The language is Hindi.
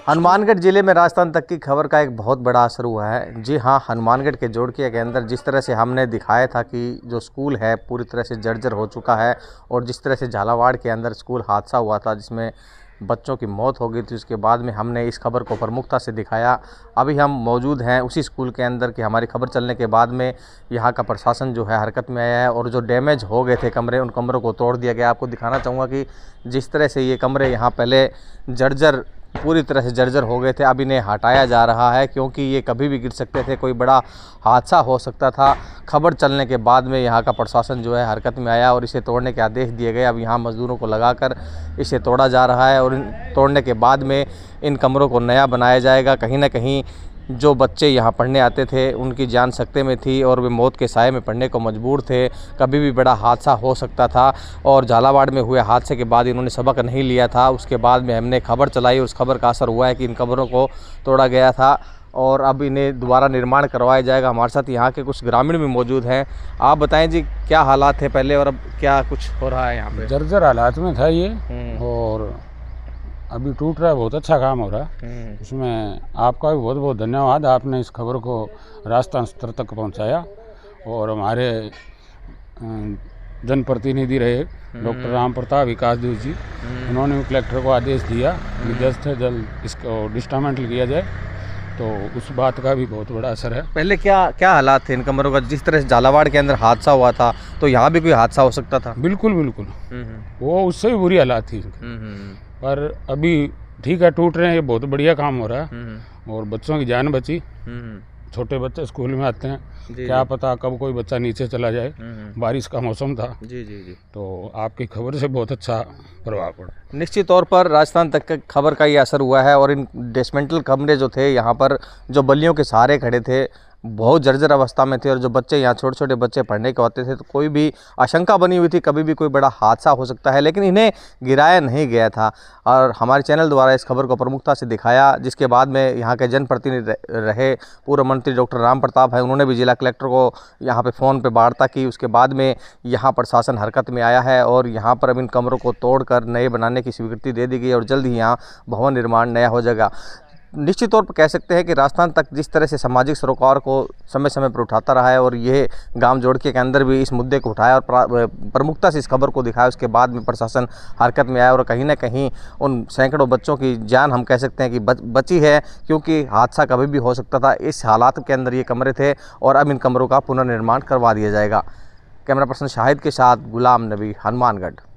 हनुमानगढ़ ज़िले में राजस्थान तक की खबर का एक बहुत बड़ा असर हुआ है। जी हाँ, हनुमानगढ़ के जोड़किया के अंदर जिस तरह से हमने दिखाया था कि जो स्कूल है पूरी तरह से जर्जर हो चुका है और जिस तरह से झालावाड़ के अंदर स्कूल हादसा हुआ था जिसमें बच्चों की मौत हो गई थी, उसके बाद में हमने इस खबर को प्रमुखता से दिखाया। अभी हम मौजूद हैं उसी स्कूल के अंदर कि हमारी खबर चलने के बाद में यहाँ का प्रशासन जो है हरकत में आया है और जो डैमेज हो गए थे कमरे, उन कमरों को तोड़ दिया गया। आपको दिखाना चाहूँगा कि जिस तरह से ये कमरे यहाँ पहले जर्जर पूरी तरह से जर्जर हो गए थे, अब इन्हें हटाया जा रहा है क्योंकि ये कभी भी गिर सकते थे, कोई बड़ा हादसा हो सकता था। खबर चलने के बाद में यहाँ का प्रशासन जो है हरकत में आया और इसे तोड़ने के आदेश दिए गए। अब यहाँ मज़दूरों को लगाकर इसे तोड़ा जा रहा है और तोड़ने के बाद में इन कमरों को नया बनाया जाएगा। कहीं ना कहीं जो बच्चे यहाँ पढ़ने आते थे उनकी जान सकते में थी और वे मौत के साए में पढ़ने को मजबूर थे। कभी भी बड़ा हादसा हो सकता था और झालावाड़ में हुए हादसे के बाद इन्होंने सबक नहीं लिया था। उसके बाद में हमने खबर चलाई और उस खबर का असर हुआ है कि इन कमरों को तोड़ा गया था और अब इन्हें दोबारा निर्माण करवाया जाएगा। हमारे साथ यहाँ के कुछ ग्रामीण भी मौजूद हैं। आप बताएं जी, क्या हालात थे पहले और अब क्या कुछ हो रहा है यहाँ पे? जर्जर हालात में था ये और अभी टूट रहा है। बहुत अच्छा काम हो रहा है। उसमें आपका भी बहुत बहुत धन्यवाद, आपने इस खबर को राजस्थान स्तर तक पहुंचाया। और हमारे जनप्रतिनिधि रहे डॉक्टर राम प्रताप विकास देव जी, उन्होंने भी कलेक्टर को आदेश दिया कि जल्द से जल्द इसको डिस्मेंटल किया जाए, तो उस बात का भी बहुत बड़ा असर है। पहले क्या क्या हालात थे इन कमरों का? जिस तरह से झालावाड़ के अंदर हादसा हुआ था तो यहाँ भी कोई हादसा हो सकता था? बिल्कुल बिल्कुल, वो उससे भी बुरी हालात थी। पर अभी ठीक है, टूट रहे हैं, ये बहुत बढ़िया काम हो रहा है और बच्चों की जान बची। छोटे बच्चे स्कूल में आते हैं, क्या पता कब कोई बच्चा नीचे चला जाए। बारिश का मौसम था जी, तो आपकी खबर से बहुत अच्छा प्रभाव पड़ा। निश्चित तौर पर राजस्थान तक की खबर का ये असर हुआ है और इन डिसमेंटल कमरे जो थे यहाँ पर जो बल्लियों के सहारे खड़े थे बहुत जर्जर अवस्था में थे और जो बच्चे यहाँ छोटे छोटे बच्चे पढ़ने के होते थे तो कोई भी आशंका बनी हुई थी कभी भी कोई बड़ा हादसा हो सकता है, लेकिन इन्हें गिराया नहीं गया था। और हमारे चैनल द्वारा इस खबर को प्रमुखता से दिखाया, जिसके बाद में यहाँ के जनप्रतिनिधि रहे पूर्व मंत्री डॉक्टर राम प्रताप है, उन्होंने भी जिला कलेक्टर को यहाँ पे फ़ोन पे वार्ता की। उसके बाद में यहाँ प्रशासन हरकत में आया है और यहाँ पर अब इन कमरों को तोड़कर नए बनाने की स्वीकृति दे दी गई और जल्द ही यहाँ भवन निर्माण नया हो जाएगा। निश्चित तौर पर कह सकते हैं कि राजस्थान तक जिस तरह से सामाजिक सरोकार को समय समय पर उठाता रहा है और ये गांव जोड़के के अंदर भी इस मुद्दे को उठाया और प्रमुखता से इस खबर को दिखाया, उसके बाद में प्रशासन हरकत में आया और कहीं ना कहीं उन सैकड़ों बच्चों की जान हम कह सकते हैं कि बची है, क्योंकि हादसा कभी भी हो सकता था। इस हालात के अंदर ये कमरे थे और अब इन कमरों का पुनर्निर्माण करवा दिया जाएगा। कैमरा पर्सन शाहिद के साथ गुलाम नबी, हनुमानगढ़।